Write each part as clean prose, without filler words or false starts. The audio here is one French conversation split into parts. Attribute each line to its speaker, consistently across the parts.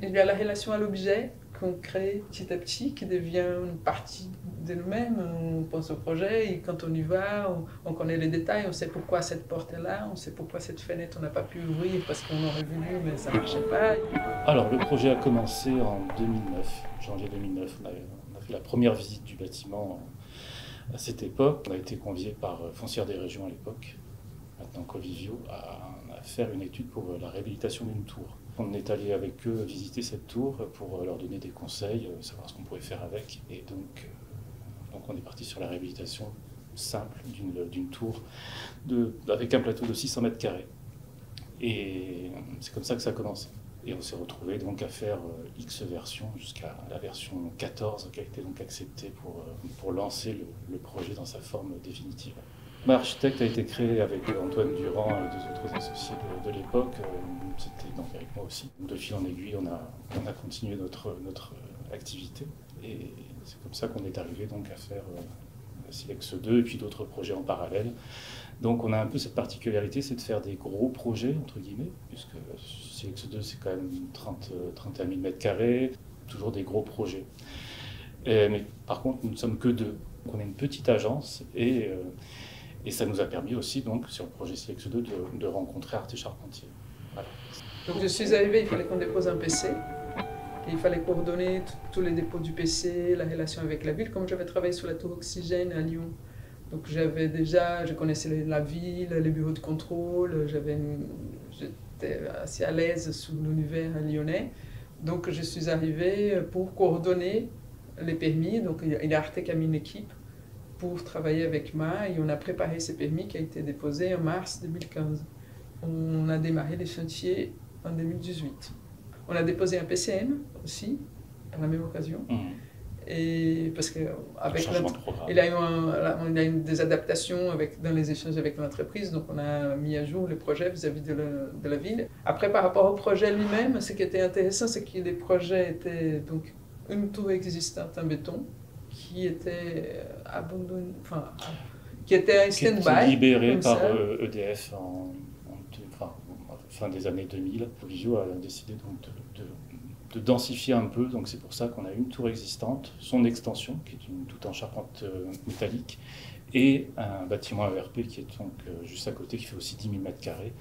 Speaker 1: Il y a la relation à l'objet qu'on crée petit à petit, qui devient une partie de nous-mêmes. On pense au projet et quand on y va, on connaît les détails, on sait pourquoi cette porte est là, on sait pourquoi cette fenêtre on n'a pas pu ouvrir parce qu'on aurait voulu mais ça ne marchait pas.
Speaker 2: Alors le projet a commencé en 2009, janvier 2009. On a fait la première visite du bâtiment à cette époque. On a été conviés par Foncière des Régions à l'époque, maintenant Covivio, à faire une étude pour la réhabilitation d'une tour. On est allé avec eux visiter cette tour pour leur donner des conseils, savoir ce qu'on pouvait faire avec. Et donc on est parti sur la réhabilitation simple d'une tour avec un plateau de 600 mètres carrés. Et c'est comme ça que ça a commencé. Et on s'est retrouvé donc à faire X versions jusqu'à la version 14 qui a été donc acceptée pour lancer le projet dans sa forme définitive. Architecte a été créé avec Antoine Durand et deux autres associés de l'époque. C'était donc avec moi aussi. De fil en aiguille, on a continué notre activité. Et c'est comme ça qu'on est arrivé donc à faire Silex 2 et puis d'autres projets en parallèle. Donc on a un peu cette particularité, c'est de faire des gros projets, entre guillemets, puisque Silex 2 c'est quand même 31 000 mètres carrés, toujours des gros projets. Mais par contre, nous ne sommes que deux. Donc on est une petite agence et ça nous a permis aussi, donc, sur le projet Silex 2, de rencontrer Arte Charpentier. Voilà.
Speaker 1: Donc je suis arrivée, il fallait qu'on dépose un PC. Et il fallait coordonner tous les dépôts du PC, la relation avec la ville. Comme j'avais travaillé sur la tour Oxygène à Lyon, donc je connaissais la ville, les bureaux de contrôle, j'étais assez à l'aise sous l'univers lyonnais. Donc je suis arrivée pour coordonner les permis. Donc il y a Arte qui a mis une équipe pour travailler avec moi et on a préparé ces permis qui a été déposé en mars 2015. On a démarré les chantiers en 2018. On a déposé un PCM aussi, à la même occasion. Et parce qu'avec il y a eu des adaptations dans les échanges avec l'entreprise, donc on a mis à jour le projet vis-à-vis de la ville. Après, par rapport au projet lui-même, ce qui était intéressant, c'est que les projets étaient donc une tour existante en béton qui était abandonnée, qui était stand-by.
Speaker 2: Libérée par EDF fin des années 2000. Covivio a décidé donc de densifier un peu, donc c'est pour ça qu'on a une tour existante, son extension, qui est tout en charpente métallique, et un bâtiment AERP qui est donc juste à côté, qui fait aussi 10 000 mètres carrés,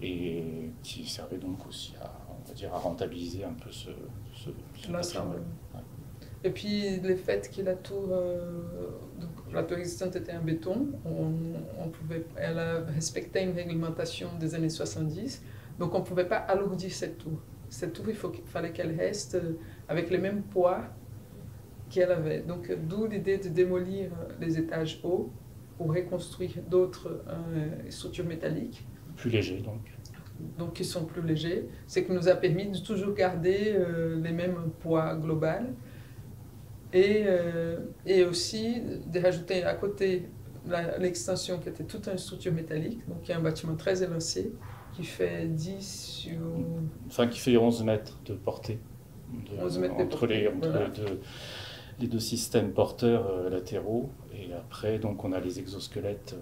Speaker 2: et qui servait donc aussi à rentabiliser un peu ce bâtiment. Ouais.
Speaker 1: Et puis le fait que la tour existante était en béton, elle respectait une réglementation des années 70, donc on ne pouvait pas alourdir cette tour. Cette tour, il fallait qu'elle reste avec le même poids qu'elle avait. Donc d'où l'idée de démolir les étages hauts pour reconstruire d'autres structures métalliques.
Speaker 2: Plus légers donc.
Speaker 1: Donc qui sont plus légers. C'est qui nous a permis de toujours garder les mêmes poids global. Et aussi de rajouter à côté l'extension qui était toute une structure métallique, donc il y a un bâtiment très élancé qui fait 10 sur...
Speaker 2: qui fait 11 mètres de portée.
Speaker 1: 11 mètres de
Speaker 2: entre
Speaker 1: portée,
Speaker 2: les deux systèmes porteurs latéraux. Et après, donc, on a les exosquelettes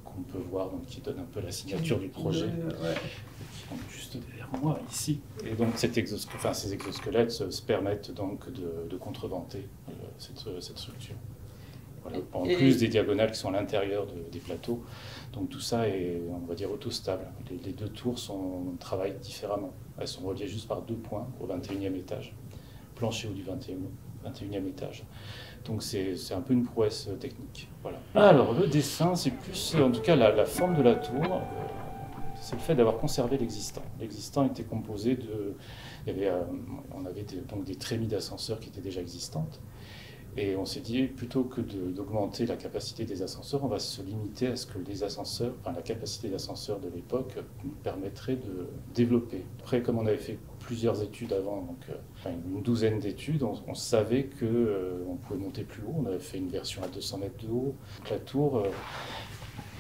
Speaker 2: qu'on peut voir, donc, qui donnent un peu la signature du projet. Qui sont juste derrière moi, ici. Et donc, ces exosquelettes se permettent donc de contreventer cette structure. Voilà. En plus des diagonales qui sont à l'intérieur des plateaux. Donc tout ça est, on va dire, autostable. Les deux tours travaillent différemment. Elles sont reliées juste par 2 points au 21e étage, plancher ou du 21e étage. Donc c'est un peu une prouesse technique. Voilà. Alors le dessin, c'est plus, en tout cas la forme de la tour, c'est le fait d'avoir conservé l'existant. L'existant était composé on avait donc des trémies d'ascenseurs qui étaient déjà existantes. Et on s'est dit, plutôt que d'augmenter la capacité des ascenseurs, on va se limiter à ce que la capacité d'ascenseur de l'époque nous permettrait de développer. Après, comme on avait fait plusieurs études avant, donc une douzaine d'études, on savait qu'on pouvait monter plus haut. On avait fait une version à 200 mètres de haut. La tour,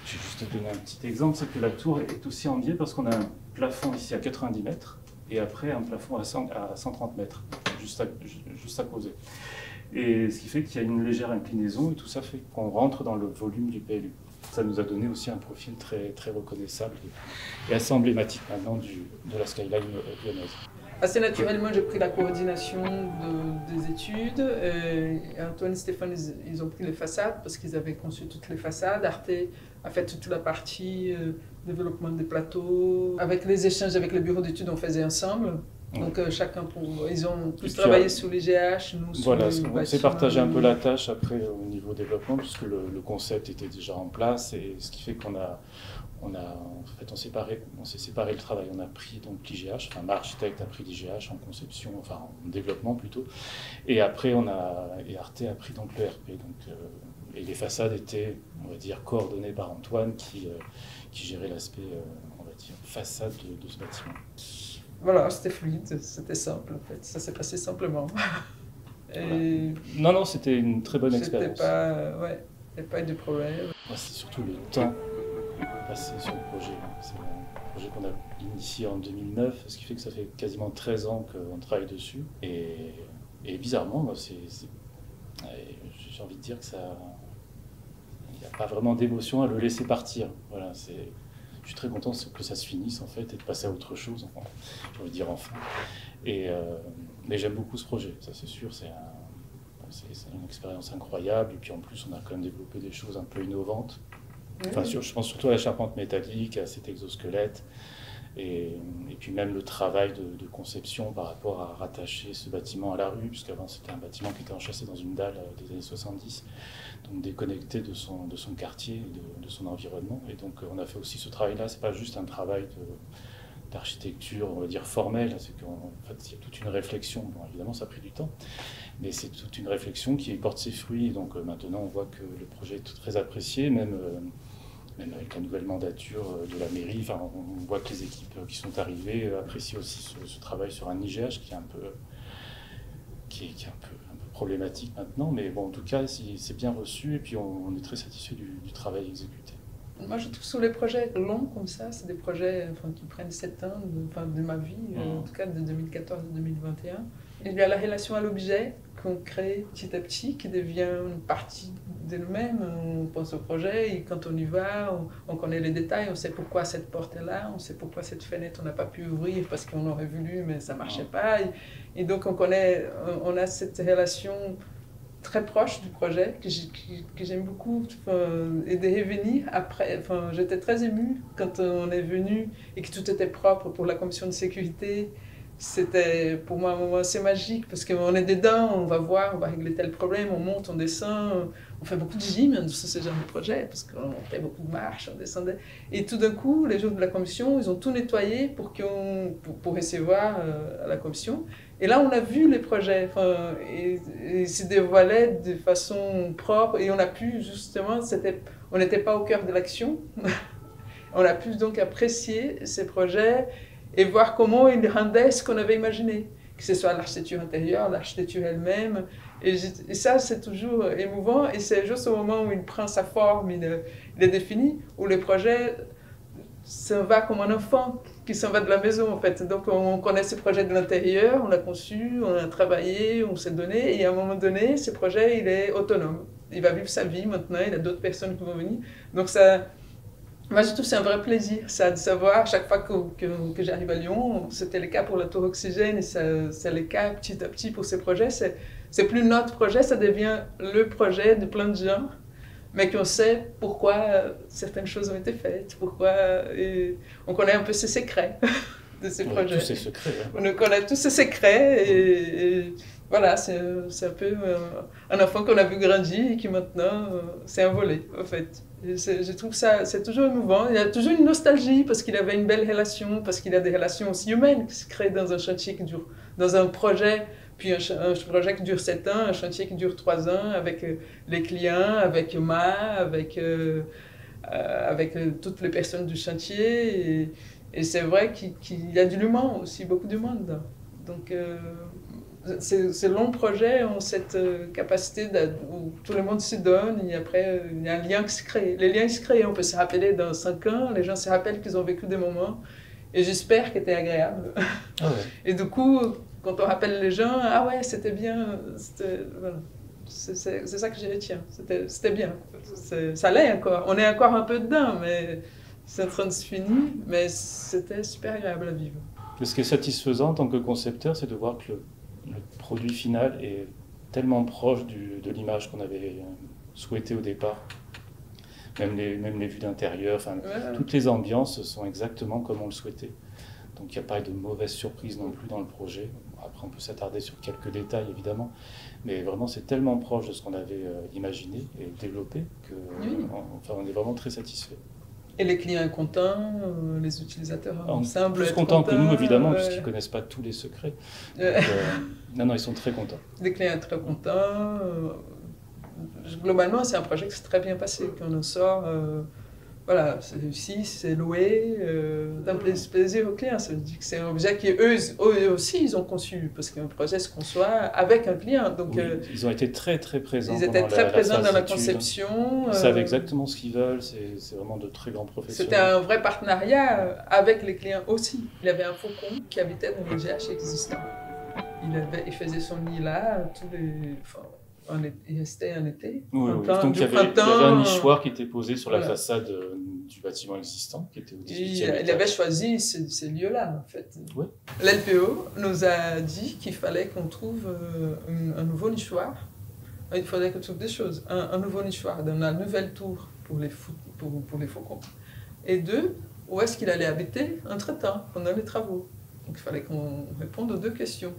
Speaker 2: je vais juste te donner un petit exemple, c'est que la tour est aussi en biais parce qu'on a un plafond ici à 90 mètres et après un plafond à 130 mètres, juste à poser. Et ce qui fait qu'il y a une légère inclinaison et tout ça fait qu'on rentre dans le volume du PLU. Ça nous a donné aussi un profil très, très reconnaissable et assez emblématique maintenant de la skyline lyonnaise.
Speaker 1: Assez naturellement, j'ai pris la coordination des études. Antoine et Stéphane, ils ont pris les façades parce qu'ils avaient conçu toutes les façades. Arte a fait toute la partie développement des plateaux. Avec les échanges avec les bureaux d'études, on faisait ensemble. Donc chacun ils ont tous travaillé sous les GH, nous sur
Speaker 2: voilà,
Speaker 1: le
Speaker 2: on s'est partagé un peu la tâche après au niveau développement, puisque le concept était déjà en place, et ce qui fait qu'on s'est séparé le travail. On a pris donc l'IGH, enfin l'architecte a pris l'IGH en conception, enfin en développement plutôt, et après Arte a pris donc le RP. Donc, et les façades étaient, on va dire, coordonnées par Antoine qui gérait l'aspect, on va dire, façade de ce bâtiment.
Speaker 1: Voilà, c'était fluide, c'était simple en fait, ça s'est passé simplement.
Speaker 2: Et voilà. Non, c'était une très bonne expérience.
Speaker 1: Il n'y a pas eu de problème.
Speaker 2: C'est surtout le temps passé sur le projet. C'est un projet qu'on a initié en 2009, ce qui fait que ça fait quasiment 13 ans qu'on travaille dessus. Et bizarrement, j'ai envie de dire que il n'y a pas vraiment d'émotion à le laisser partir. Voilà, je suis très content que ça se finisse en fait et de passer à autre chose, enfin, j'ai envie de dire enfin. Mais j'aime beaucoup ce projet, ça c'est sûr, c'est une expérience incroyable. Et puis en plus, on a quand même développé des choses un peu innovantes. Enfin, je pense surtout à la charpente métallique, à cet exosquelette, et puis même le travail de conception par rapport à rattacher ce bâtiment à la rue, puisqu'avant c'était un bâtiment qui était enchâssé dans une dalle des années 70, donc déconnecté de son quartier, de son environnement. Et donc on a fait aussi ce travail-là. C'est pas juste un travail d'architecture, on va dire formelle, c'est qu'en fait il y a toute une réflexion. Bon, évidemment ça a pris du temps, mais c'est toute une réflexion qui porte ses fruits. Et donc maintenant on voit que le projet est très apprécié, même avec la nouvelle mandature de la mairie. Enfin, on voit que les équipes qui sont arrivées apprécient aussi ce travail sur un IGH qui est un peu problématique maintenant, mais bon, en tout cas, c'est bien reçu, et puis on est très satisfait du travail exécuté.
Speaker 1: Moi, je trouve sur les projets longs comme ça, c'est des projets qui prennent 7 ans de ma vie, en tout cas de 2014 à 2021. Il y a la relation à l'objet qu'on crée petit à petit, qui devient une partie de nous-mêmes. On pense au projet et quand on y va, on connaît les détails, on sait pourquoi cette porte est là, on sait pourquoi cette fenêtre on n'a pas pu ouvrir parce qu'on aurait voulu mais ça ne marchait pas. Et donc on a cette relation très proche du projet que j'aime beaucoup, et de revenir après. J'étais très émue quand on est venu et que tout était propre pour la commission de sécurité. C'était pour moi un moment assez magique parce qu'on est dedans, on va voir, on va régler tel problème, on monte, on descend, on fait beaucoup de gym sur ce genre de projet parce qu'on fait beaucoup de marches, on descendait. Et tout d'un coup, les gens de la commission, ils ont tout nettoyé pour recevoir à la commission. Et là, on a vu les projets, et ils se dévoilaient de façon propre et on a pu justement, on n'était pas au cœur de l'action, on a pu donc apprécier ces projets et voir comment ils rendaient ce qu'on avait imaginé, que ce soit l'architecture intérieure, l'architecture elle-même. Et ça, c'est toujours émouvant, et c'est juste au moment où il prend sa forme, il est défini, où le projet s'en va comme un enfant qui s'en va de la maison, en fait. Donc, on connaît ce projet de l'intérieur, on l'a conçu, on a travaillé, on s'est donné, et à un moment donné, ce projet, il est autonome. Il va vivre sa vie maintenant, il y a d'autres personnes qui vont venir. Donc, moi, je trouve que c'est un vrai plaisir, ça, de savoir, chaque fois que j'arrive à Lyon, c'était le cas pour la Tour Oxygène, et c'est le cas petit à petit pour ces projets. C'est plus notre projet, ça devient le projet de plein de gens, mais qu'on sait pourquoi certaines choses ont été faites, et on connaît un peu ces secrets de ces projets.
Speaker 2: Tous ces secrets. Hein.
Speaker 1: On connaît tous ces secrets, et voilà, c'est un peu un enfant qu'on a vu grandir et qui maintenant s'est envolé, en fait. Je trouve ça, c'est toujours émouvant. Il y a toujours une nostalgie parce qu'il avait une belle relation, parce qu'il y a des relations aussi humaines qui se créent dans un chantier qui dure, dans un projet, puis un projet qui dure 7 ans, un chantier qui dure 3 ans, avec les clients, avec avec toutes les personnes du chantier. Et c'est vrai qu'il y a de l'humain aussi, beaucoup d'humain dedans. Donc, ces longs projets ont cette capacité où tout le monde se donne, et après il y a un lien qui se crée. Les liens se créent, on peut se rappeler dans 5 ans, les gens se rappellent qu'ils ont vécu des moments, et j'espère qu'ils étaient agréables.
Speaker 2: Ah ouais.
Speaker 1: Et du coup, quand on rappelle les gens, ah ouais, c'était bien, voilà. C'est ça que je retiens, c'était bien. Ça l'est encore, on est encore un peu dedans, mais c'est en train de se finir, mais c'était super agréable à vivre.
Speaker 2: Ce qui est satisfaisant en tant que concepteur, c'est de voir que le produit final est tellement proche de l'image qu'on avait souhaité au départ. Même les vues d'intérieur, toutes les ambiances sont exactement comme on le souhaitait. Donc il n'y a pas de mauvaise surprise non plus dans le projet. Après, on peut s'attarder sur quelques détails, évidemment. Mais vraiment, c'est tellement proche de ce qu'on avait imaginé et développé qu'on est vraiment très satisfait.
Speaker 1: Et les clients sont contents, les utilisateurs semblent
Speaker 2: plus contents que nous, évidemment, puisqu'ils ne connaissent pas tous les secrets. Donc, non, ils sont très contents.
Speaker 1: Les clients sont très contents. Globalement, c'est un projet qui s'est très bien passé. Quand on sort, voilà, c'est réussi, c'est loué, d'un plaisir aux clients. Ça veut dire que c'est un objet qu'eux aussi, ils ont conçu, parce qu'un projet se conçoit avec un client. Donc,
Speaker 2: oui, ils ont été très, très présents.
Speaker 1: Ils étaient très présents dans la conception.
Speaker 2: Ils savent exactement ce qu'ils veulent, c'est vraiment de très grands professionnels.
Speaker 1: C'était un vrai partenariat avec les clients aussi. Il y avait un faucon qui habitait dans le GH existant. Il faisait son nid là, il restait un été.
Speaker 2: Oui, donc il y avait un nichoir qui était posé sur la façade du bâtiment existant, qui était au 18e étage.
Speaker 1: Il avait choisi ces lieux-là, en fait.
Speaker 2: Oui.
Speaker 1: L'LPO nous a dit qu'il fallait qu'on trouve un nouveau nichoir. Il fallait qu'on trouve des choses. Un nouveau nichoir dans la nouvelle tour pour les faucons. Et 2, où est-ce qu'il allait habiter entre-temps, pendant les travaux. Donc il fallait qu'on réponde aux 2 questions.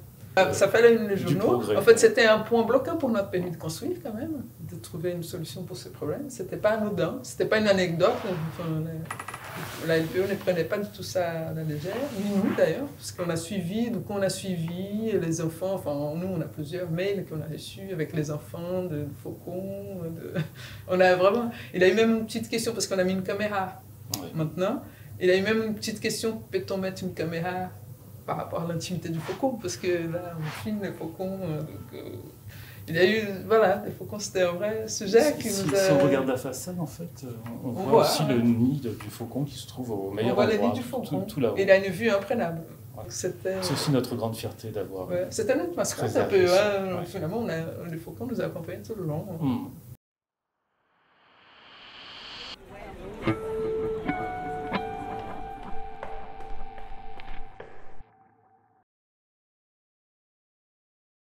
Speaker 1: Ça fallait les journaux. En fait, c'était un point bloquant pour notre permis de construire quand même, de trouver une solution pour ce problème. C'était pas anodin, c'était pas une anecdote. La LPO ne prenait pas du tout ça à la légère, ni nous d'ailleurs, parce qu'on a suivi, les enfants, nous on a plusieurs mails qu'on a reçus avec les enfants de faucons. Il a eu même une petite question, parce qu'on a mis une caméra maintenant, il a eu même une petite question, peut-on mettre une caméra par rapport à l'intimité du faucon, parce que là, on filme les faucons. Il y a eu, des faucons, c'était un vrai sujet qui nous a...
Speaker 2: Si on regarde la façade, en fait, on voit aussi le nid du faucon qui se trouve au meilleur endroit.
Speaker 1: On voit le nid du faucon.
Speaker 2: Tout là-haut.
Speaker 1: Il a une vue imprenable.
Speaker 2: Ouais. C'est aussi notre grande fierté d'avoir...
Speaker 1: C'était notre mascotte un peu. Finalement, les faucons nous accompagnent tout le long.